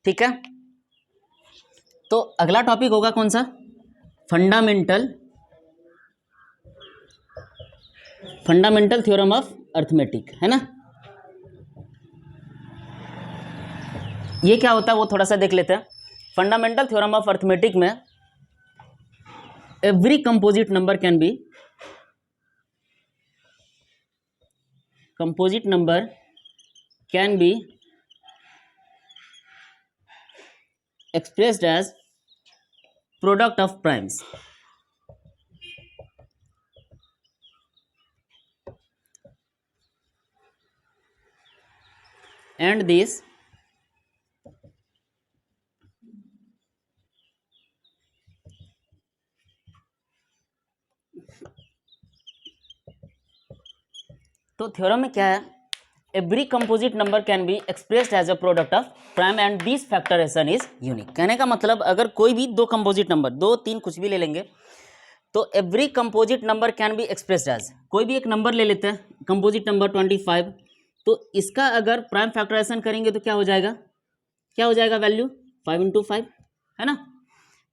ठीक है, तो अगला टॉपिक होगा कौन सा, फंडामेंटल थ्योरम ऑफ अर्थमेटिक, है ना। ये क्या होता है वो थोड़ा सा देख लेते हैं। फंडामेंटल थ्योरम ऑफ अर्थमेटिक में every composite number can be expressed as product of primes, and this तो थ्योरम में क्या है, every composite number can be expressed as a product of prime and this factorisation is unique. कहने का मतलब अगर कोई भी दो कंपोजिट नंबर, दो तीन कुछ भी ले लेंगे, तो every composite number can be expressed as, कोई भी एक नंबर ले लेते हैं कंपोजिट नंबर 25, तो इसका अगर प्राइम फैक्टराइजेशन करेंगे तो क्या हो जाएगा वैल्यू 5 × 5, है ना।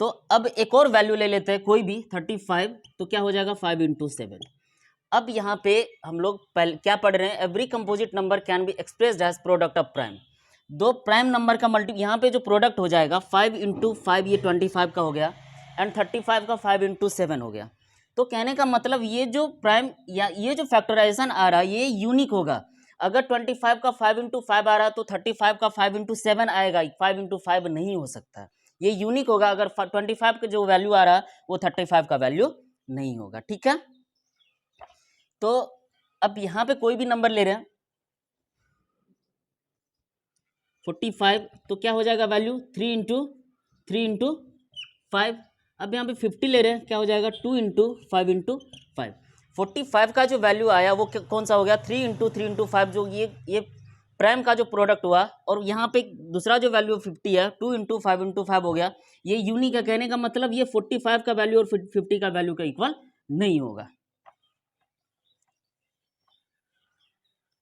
तो अब एक और वैल्यू ले लेते हैं कोई भी 35, तो क्या हो जाएगा 5 × 7। अब यहाँ पे हम लोग पहले क्या पढ़ रहे हैं, every composite number can be expressed as product of prime, दो प्राइम नंबर का मल्टी, यहाँ पे जो प्रोडक्ट हो जाएगा 5 × 5 ये 25 का हो गया, एंड 35 का 5 × 7 हो गया। तो कहने का मतलब ये जो प्राइम या ये जो फैक्टराइजेशन आ रहा है ये यूनिक होगा। अगर 25 का 5 × 5 आ रहा है तो 35 का 5 × 7 आएगा, 5 × 5 नहीं हो सकता, ये यूनिक होगा। अगर 25 का जो वैल्यू आ रहा है वो 35 का वैल्यू नहीं होगा, ठीक है। तो अब यहां पे कोई भी नंबर ले रहे हैं 45, तो क्या हो जाएगा वैल्यू 3 × 5। अब यहाँ पे 50 ले रहे हैं, क्या हो जाएगा 2 × 5 × 5। 45 का जो वैल्यू आया वो कौन सा हो गया 3 × 3 × 5, जो ये प्राइम का जो प्रोडक्ट हुआ, और यहाँ पे दूसरा जो वैल्यू 50 है 2 × 5 × 5 हो गया, ये यूनिक है। कहने का मतलब ये 45 का वैल्यू और 50 का वैल्यू का इक्वल नहीं होगा।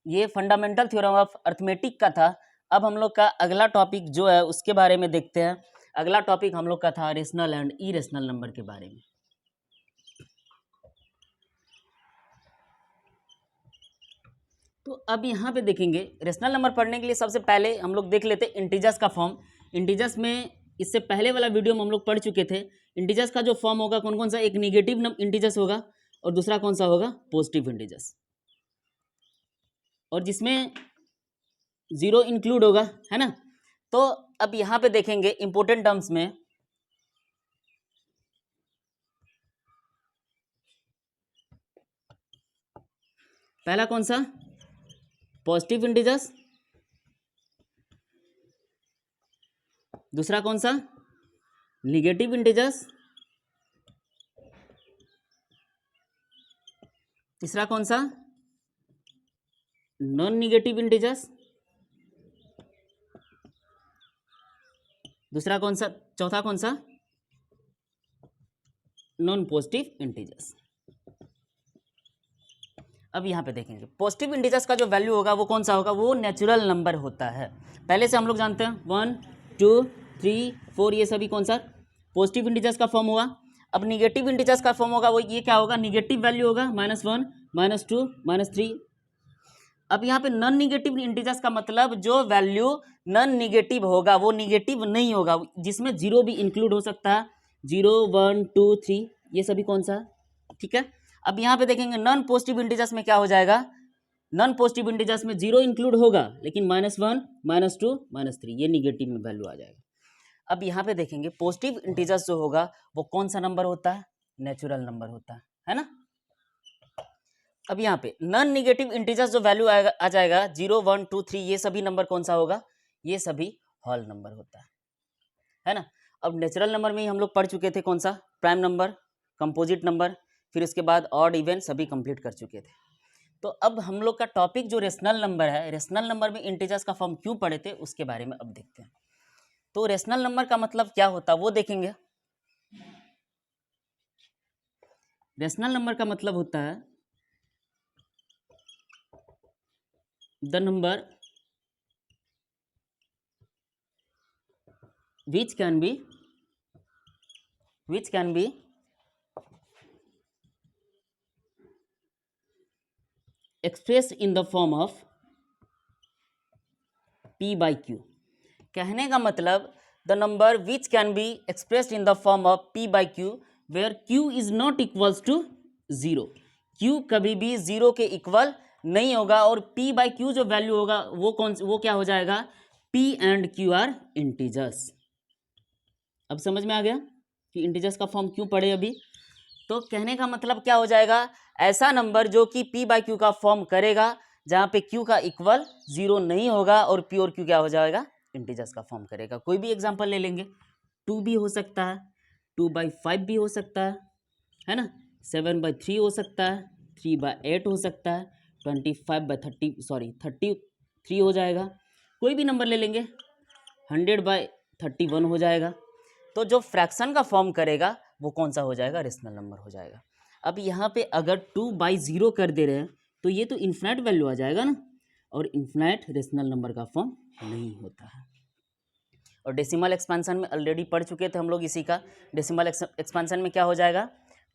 ये फंडामेंटल थ्योरम ऑफ अर्थमेटिक का था। अब हम लोग का अगला टॉपिक जो है उसके बारे में देखते हैं। अगला टॉपिक हम लोग का था रेशनल एंड इरेशनल नंबर के बारे में। तो अब यहाँ पे देखेंगे रेशनल नंबर पढ़ने के लिए सबसे पहले हम लोग देख लेते हैं इंटीजर्स का फॉर्म। इंटीजर्स में इससे पहले वाला वीडियो में हम लोग पढ़ चुके थे। इंटीजर्स का जो फॉर्म होगा कौन कौन सा, एक निगेटिव इंटीजर्स होगा और दूसरा कौन सा होगा पॉजिटिव इंटीजर्स, और जिसमें जीरो इंक्लूड होगा, है ना। तो अब यहां पे देखेंगे इंपोर्टेंट टर्म्स में पहला कौन सा पॉजिटिव इंटीजर्स, दूसरा कौन सा निगेटिव इंटीजर्स, तीसरा कौन सा नॉन निगेटिव इंटीजर्स, दूसरा कौन सा, चौथा कौन सा नॉन पॉजिटिव इंटीजर्स। अब यहाँ पे देखेंगे पॉजिटिव इंटीजर्स का जो वैल्यू होगा वो कौन सा होगा, वो नेचुरल नंबर होता है। पहले से हम लोग जानते हैं 1 2 3 4 ये सभी कौन सा पॉजिटिव इंटीजर्स का फॉर्म हुआ। अब निगेटिव इंटीजर्स का फॉर्म होगा वो ये क्या होगा, निगेटिव वैल्यू होगा -1 -2 -3। अब यहाँ पे नॉन निगेटिव इंटीजर्स का मतलब जो वैल्यू नॉन निगेटिव होगा वो निगेटिव नहीं होगा, जिसमें जीरो भी इंक्लूड हो सकता है, 0 1 2 3 ये सभी कौन सा, ठीक है। अब यहाँ पे देखेंगे नॉन पॉजिटिव इंटीजर्स में क्या हो जाएगा, नॉन पॉजिटिव इंटीजर्स में जीरो इंक्लूड होगा लेकिन -1 -2 -3 ये निगेटिव में वैल्यू आ जाएगा। अब यहाँ पे देखेंगे पॉजिटिव इंटीजर्स जो होगा वो कौन सा नंबर होता है, नेचुरल नंबर होता है ना। अब यहाँ पे नॉन निगेटिव इंटीजर्स जो वैल्यू आ जाएगा 0 1 2 3 ये सभी नंबर कौन सा होगा, ये सभी होल नंबर होता है ना। अब नेचुरल नंबर में ही हम लोग पढ़ चुके थे कौन सा प्राइम नंबर, कंपोजिट नंबर, फिर उसके बाद ऑड इवन सभी कंप्लीट कर चुके थे। तो अब हम लोग का टॉपिक जो रेशनल नंबर है, रेशनल नंबर में इंटीजर्स का फॉर्म क्यों पढ़े थे उसके बारे में अब देखते हैं। तो रेशनल नंबर का मतलब क्या होता है वो देखेंगे। रेशनल नंबर का मतलब होता है the number which can be expressed in the form of p by q। कहने का मतलब the number which can be expressed in the form of p by q where q is not equals to zero. q कभी भी zero के equal नहीं होगा और p by q जो वैल्यू होगा वो क्या हो जाएगा, p and q are integers. अब समझ में आ गया कि इंटीजर्स का फॉर्म क्यों पढ़े अभी। तो कहने का मतलब क्या हो जाएगा, ऐसा नंबर जो कि p by q का फॉर्म करेगा जहाँ पे q का इक्वल जीरो नहीं होगा और p और q क्या हो जाएगा, इंटीजर्स का फॉर्म करेगा। कोई भी एग्जांपल ले लेंगे, 2 भी हो सकता है, 2/5 भी हो सकता है ना, 7/3 हो सकता है, 3/8 हो सकता है, 33 हो जाएगा। कोई भी नंबर ले लेंगे, 100/31 हो जाएगा। तो जो फ्रैक्शन का फॉर्म करेगा वो कौन सा हो जाएगा, रेशनल नंबर हो जाएगा। अब यहाँ पे अगर 2/0 कर दे रहे हैं तो ये तो इन्फिनाइट वैल्यू आ जाएगा ना, और इन्फिनाइट रेशनल नंबर का फॉर्म नहीं होता है। और डेसिमल एक्सपेंशन में ऑलरेडी पढ़ चुके थे हम लोग इसी का। डेसिमल एक्सपेंशन में क्या हो जाएगा,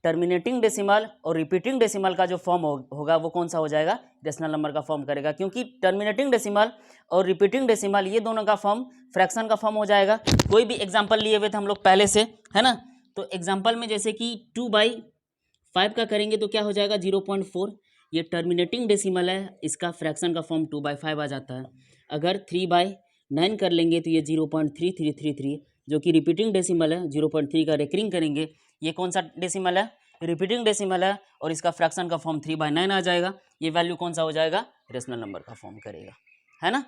टर्मिनेटिंग डेसिमल और रिपीटिंग डेसिमल का जो फॉर्म होगा वो कौन सा हो जाएगा, रेशनल नंबर का फॉर्म करेगा। क्योंकि टर्मिनेटिंग डेसिमल और रिपीटिंग डेसिमल ये दोनों का फॉर्म फ्रैक्शन का फॉर्म हो जाएगा। कोई भी एग्जाम्पल लिए हुए थे हम लोग पहले से, है ना। तो एग्जाम्पल में जैसे कि 2/5 का करेंगे तो क्या हो जाएगा, 0.4। ये टर्मिनेटिंग डेसिमल है, इसका फ्रैक्शन का फॉर्म 2/5 आ जाता है। अगर 3/9 कर लेंगे तो ये 0.3333, जो कि रिपीटिंग डेसिमल है, 0.3 का रेकरिंग करेंगे, ये कौन सा डेसिमल है, रिपीटिंग डेसिमल है, और इसका फ्रैक्शन का फॉर्म 3/9 आ जाएगा। ये वैल्यू कौन सा हो जाएगा, रेशनल नंबर का फॉर्म करेगा, है ना।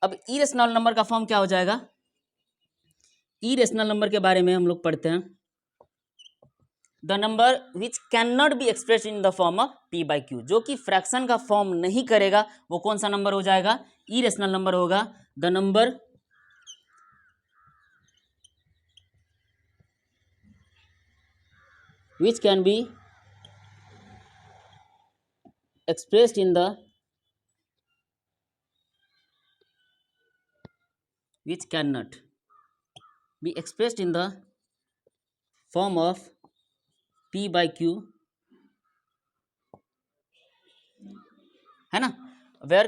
अब इरेशनल नंबर का फॉर्म क्या हो जाएगा, इरेशनल नंबर के बारे में हम लोग पढ़ते हैं। The number which can not be express in the form of p by q, जो कि फ्रैक्शन का फॉर्म नहीं करेगा वो कौन सा नंबर हो जाएगा, इरेशनल नंबर होगा। The number which can be expressed in the which cannot be expressed in the form of p by q, है ना, वेयर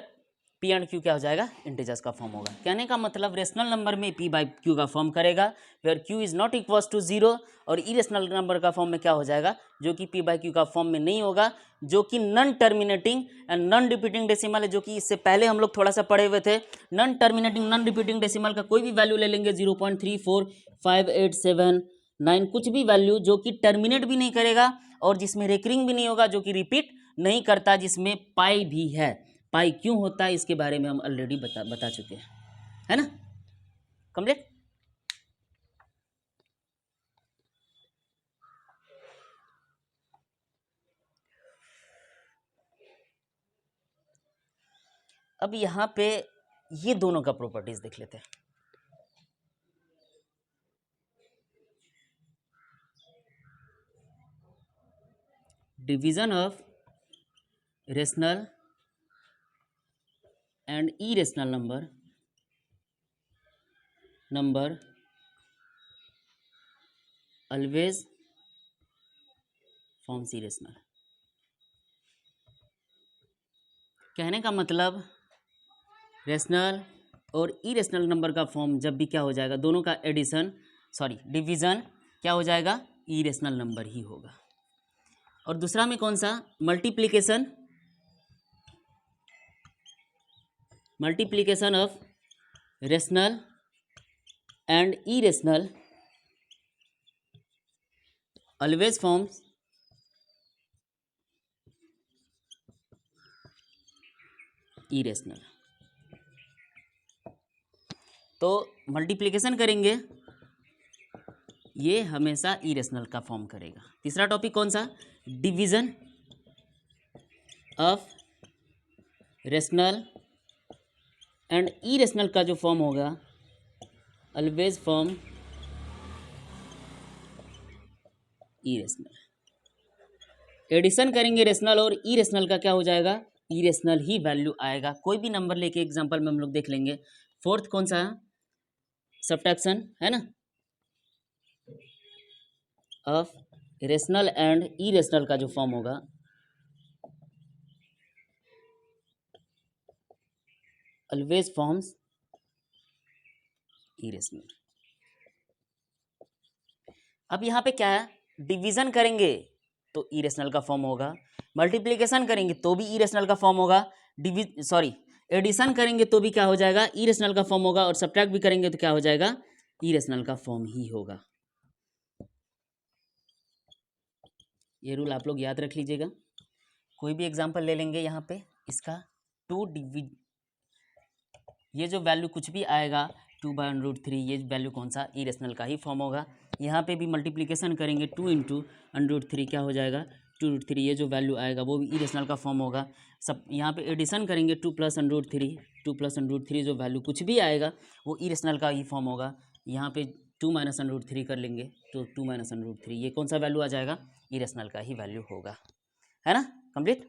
p एंड q क्या हो जाएगा, इंटीजर्स का फॉर्म होगा। कहने का मतलब रेशनल नंबर में p by q का फॉर्म करेगा where q is not equals to zero, और इरेशनल नंबर का फॉर्म में क्या हो जाएगा, जो कि p by q का फॉर्म में नहीं होगा, जो कि non terminating and non repeating decimal है, जो कि इससे पहले हम लोग थोड़ा सा पढ़े हुए थे। Non terminating non repeating decimal का कोई भी वैल्यू ले लेंगे, 0.345879, कुछ भी वैल्यू जो कि टर्मिनेट भी नहीं करेगा और जिसमें रेकरिंग भी नहीं होगा, जो कि रिपीट नहीं करता, जिसमें पाई भी है। पाई क्यों होता है इसके बारे में हम ऑलरेडी बता चुके हैं, है ना। कंप्लीट। अब यहां पे ये दोनों का प्रॉपर्टीज देख लेते हैं। Division of rational and irrational number always forms irrational. कहने का मतलब रेशनल और इरेशनल नंबर का फॉर्म जब भी क्या हो जाएगा, दोनों का डिवीजन क्या हो जाएगा, इरेशनल नंबर ही होगा। और दूसरा में कौन सा, multiplication of rational and irrational always forms irrational. तो मल्टीप्लिकेशन करेंगे, ये हमेशा इरेशनल का फॉर्म करेगा। तीसरा टॉपिक कौन सा, division of rational and irrational का जो फॉर्म होगा, ऑलवेज फॉर्म इरेशनल। एडिशन करेंगे रेशनल और इरेशनल का क्या हो जाएगा, इरेशनल ही वैल्यू आएगा। कोई भी नंबर लेके एग्जांपल में हम लोग देख लेंगे। फोर्थ कौन सा है, सब्ट्रैक्शन है ना, ऑफ रेशनल एंड इरेशनल का जो फॉर्म होगा, ऑलवेज फॉर्म्स इरेशनल। अब यहाँ पे क्या है, डिवीजन करेंगे तो इरेशनल का फॉर्म होगा, मल्टीप्लिकेशन करेंगे तो भी इरेशनल का फॉर्म होगा, एडिशन करेंगे तो भी क्या हो जाएगा, इरेशनल का फॉर्म होगा, और सब्ट्रैक्ट भी करेंगे तो क्या हो जाएगा, इरेशनल का फॉर्म ही होगा। ये रूल आप लोग याद रख लीजिएगा। कोई भी एग्जांपल ले लेंगे यहाँ पे इसका, ये जो वैल्यू कुछ भी आएगा 2/√3, ये वैल्यू कौन सा, इरेशनल का ही फॉर्म होगा। यहाँ पे भी मल्टीप्लिकेशन करेंगे 2 × √3 क्या हो जाएगा 2√3, ये जो वैल्यू आएगा वो भी इरेशनल का फॉर्म होगा। सब यहाँ पे एडिशन करेंगे 2 + √3 जो वैल्यू कुछ भी आएगा वो इरेशनल का ही फॉर्म होगा। यहाँ पे 2 - √3 कर लेंगे तो 2 - √3 ये कौन सा वैल्यू आ जाएगा, इरेशनल का ही वैल्यू होगा, है ना, कंप्लीट।